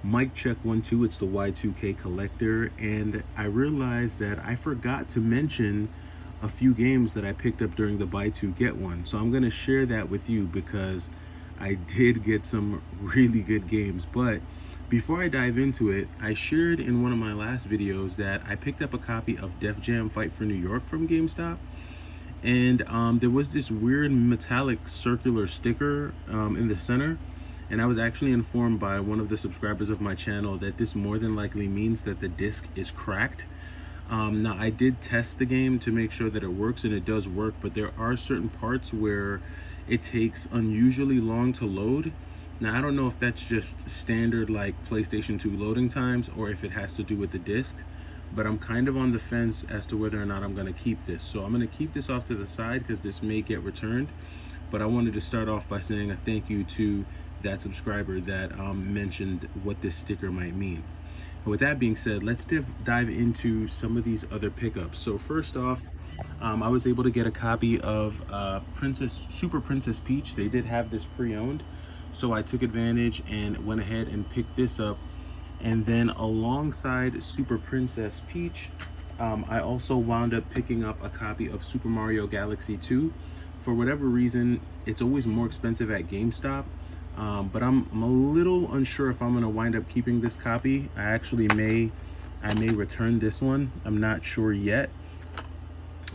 Mic check 1 2, it's the Y2K collector, and I realized that I forgot to mention a few games that I picked up during the buy two get one. So I'm going to share that with you because I did get some really good games. But before I dive into it, I shared in one of my last videos that I picked up a copy of Def Jam Fight for New York from GameStop, and there was this weird metallic circular sticker in the center, and I was actually informed by one of the subscribers of my channel that this more than likely means that the disc is cracked. Now I did test the game to make sure that it works, and it does work, but there are certain parts where it takes unusually long to load. Now I don't know if that's just standard like PlayStation 2 loading times or if it has to do with the disc, but I'm kind of on the fence as to whether or not I'm going to keep this. So I'm going to keep this off to the side because this may get returned, but I wanted to start off by saying a thank you to that subscriber that mentioned what this sticker might mean. And with that being said, let's dive into some of these other pickups. So first off, I was able to get a copy of Super Princess Peach. They did have this pre-owned, so I took advantage and went ahead and picked this up. And then alongside Super Princess Peach, I also wound up picking up a copy of Super Mario Galaxy 2. For whatever reason, it's always more expensive at GameStop, but I'm a little unsure if I'm going to wind up keeping this copy. I may return this one. I'm not sure yet,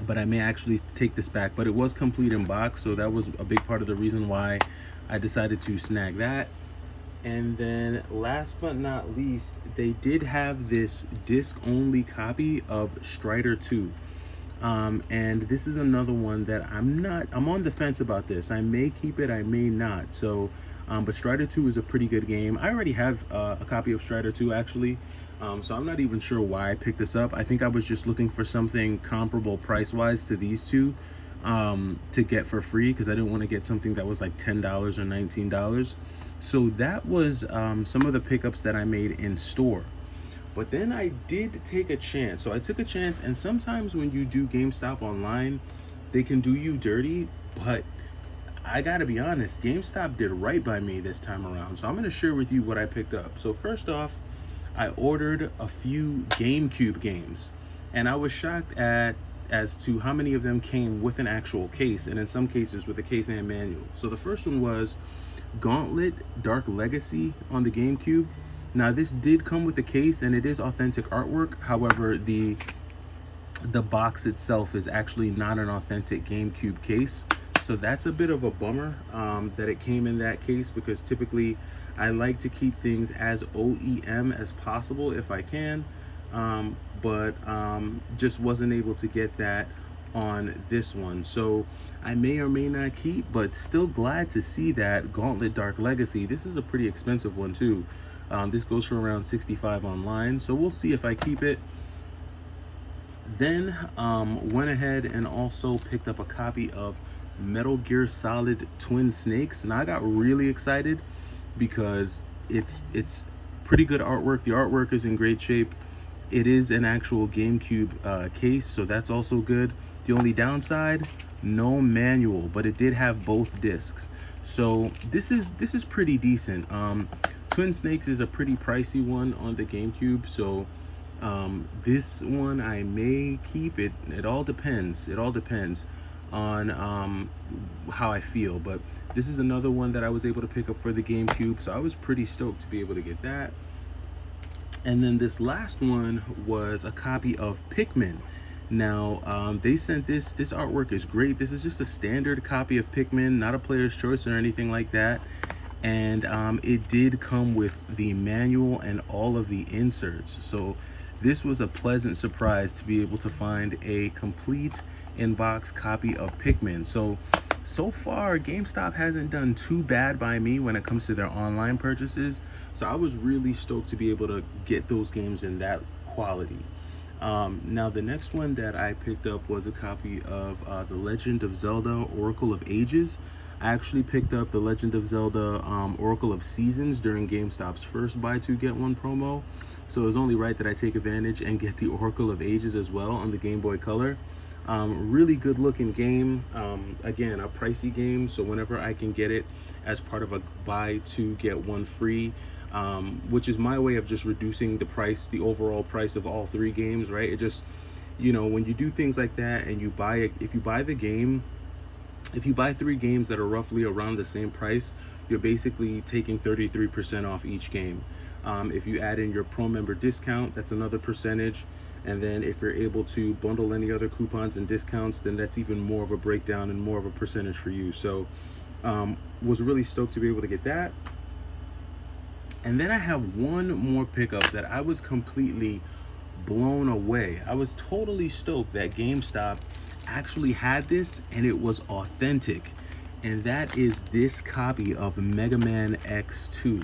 but I may actually take this back. But it was complete in box, so that was a big part of the reason why I decided to snag that. And then last but not least, they did have this disc only copy of Strider 2. And this is another one that I'm on the fence about this. I may keep it, I may not. So but Strider 2 is a pretty good game. I already have a copy of Strider 2 actually, so I'm not even sure why I picked this up. I think I was just looking for something comparable price wise to these two to get for free, because I didn't want to get something that was like $10 or $19. So that was some of the pickups that I made in store. But then I did take a chance. So I took a chance, and sometimes when you do GameStop online, they can do you dirty, but I gotta be honest, GameStop did right by me this time around. So I'm gonna share with you what I picked up. So first off, I ordered a few GameCube games, and I was shocked as to how many of them came with an actual case, and in some cases with a case and manual. So the first one was Gauntlet Dark Legacy on the GameCube. Now this did come with a case, and it is authentic artwork. However, the box itself is actually not an authentic GameCube case. So that's a bit of a bummer that it came in that case, because typically I like to keep things as OEM as possible if I can, but just wasn't able to get that on this one. So I may or may not keep, but still glad to see that Gauntlet Dark Legacy. This is a pretty expensive one too. This goes for around $65 online, so we'll see if I keep it. Then went ahead and also picked up a copy of Metal Gear Solid Twin Snakes. Now I got really excited because it's pretty good artwork. The artwork is in great shape. It is an actual GameCube case, so that's also good. The only downside, no manual, but it did have both discs. So this is pretty decent. Twin Snakes is a pretty pricey one on the GameCube, so this one I may keep. It all depends. It all depends on how I feel. But this is another one that I was able to pick up for the GameCube, so I was pretty stoked to be able to get that. And then this last one was a copy of Pikmin. Now they sent this artwork is great. This is just a standard copy of Pikmin, not a player's choice or anything like that. And it did come with the manual and all of the inserts. So this was a pleasant surprise to be able to find a complete in-box copy of Pikmin. So far GameStop hasn't done too bad by me when it comes to their online purchases. So I was really stoked to be able to get those games in that quality. Now the next one that I picked up was a copy of The Legend of Zelda Oracle of Ages. I actually picked up The Legend of Zelda Oracle of Seasons during GameStop's first buy two get one promo. So it was only right that I take advantage and get the Oracle of Ages as well on the Game Boy Color. Really good looking game. Again, a pricey game, so whenever I can get it as part of a buy two get one free, which is my way of just reducing the price, the overall price of all three games, right? It just, you know, when you do things like that and you buy it, if you buy the game, if you buy three games that are roughly around the same price, you're basically taking 33% off each game. If you add in your pro member discount, that's another percentage. And then if you're able to bundle any other coupons and discounts, then that's even more of a breakdown and more of a percentage for you. So was really stoked to be able to get that. And then I have one more pickup that I was completely blown away. I was totally stoked that GameStop actually had this and it was authentic. And that is this copy of Mega Man X2.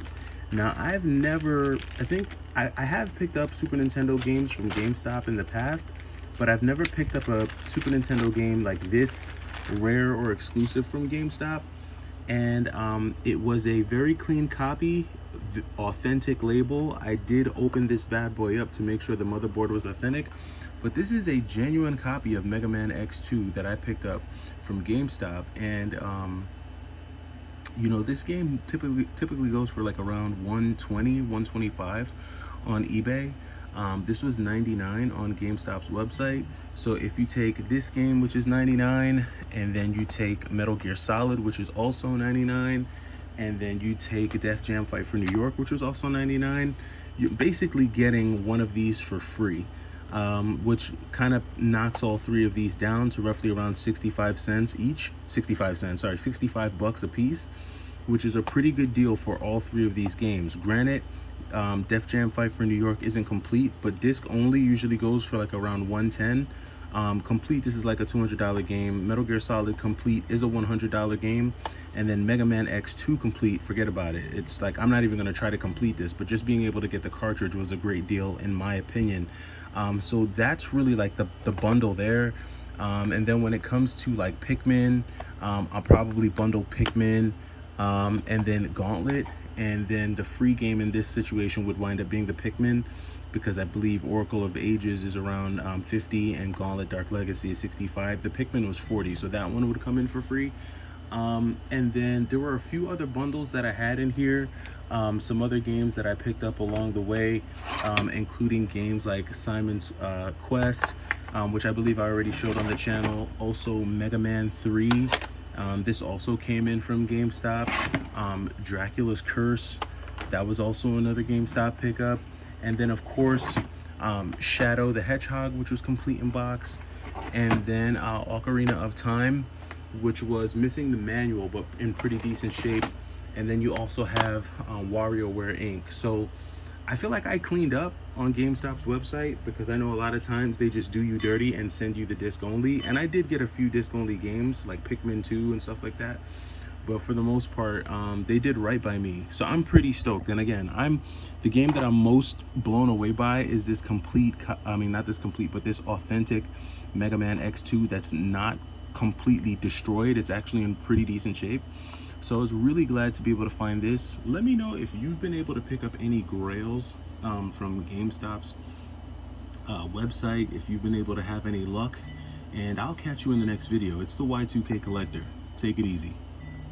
Now, I've never, I think I have picked up Super Nintendo games from GameStop in the past, but I've never picked up a Super Nintendo game like this, rare or exclusive from GameStop. And it was a very clean copy, authentic label. I did open this bad boy up to make sure the motherboard was authentic, but this is a genuine copy of Mega Man X2 that I picked up from GameStop. And you know, this game typically goes for like around 120, 125 on eBay. This was 99 on GameStop's website. So if you take this game, which is 99, and then you take Metal Gear Solid, which is also 99, and then you take Def Jam Fight for New York, which was also 99, you're basically getting one of these for free, which kind of knocks all three of these down to roughly around 65 cents each. 65 cents, sorry, 65 bucks a piece, which is a pretty good deal for all three of these games. Granted, Def Jam Fight for New York isn't complete, but disc only usually goes for like around 110. Complete, this is like a $200 game. Metal Gear Solid complete is a $100 game. And then Mega Man X2 complete, forget about it. It's like, I'm not even gonna try to complete this, but just being able to get the cartridge was a great deal in my opinion. So that's really like the bundle there. And then when it comes to like Pikmin, I'll probably bundle Pikmin and then Gauntlet. And then the free game in this situation would wind up being the Pikmin, because I believe Oracle of Ages is around 50 and Gauntlet Dark Legacy is 65. The Pikmin was 40, so that one would come in for free. And then there were a few other bundles that I had in here, some other games that I picked up along the way, including games like Simon's Quest, which I believe I already showed on the channel. Also Mega Man 3. This also came in from GameStop. Dracula's Curse, that was also another GameStop pickup. And then of course, Shadow the Hedgehog, which was complete in box. And then Ocarina of Time, which was missing the manual but in pretty decent shape. And then you also have WarioWare Inc. So I feel like I cleaned up on GameStop's website, because I know a lot of times they just do you dirty and send you the disc only. And I did get a few disc only games like Pikmin 2 and stuff like that, but for the most part, they did right by me. So I'm pretty stoked. And again, the game that I'm most blown away by is this complete, not this complete, but this authentic Mega Man X2 that's not completely destroyed. It's actually in pretty decent shape. So I was really glad to be able to find this. Let me know if you've been able to pick up any grails from GameStop's website, if you've been able to have any luck, and I'll catch you in the next video. It's the Y2K Collector. Take it easy.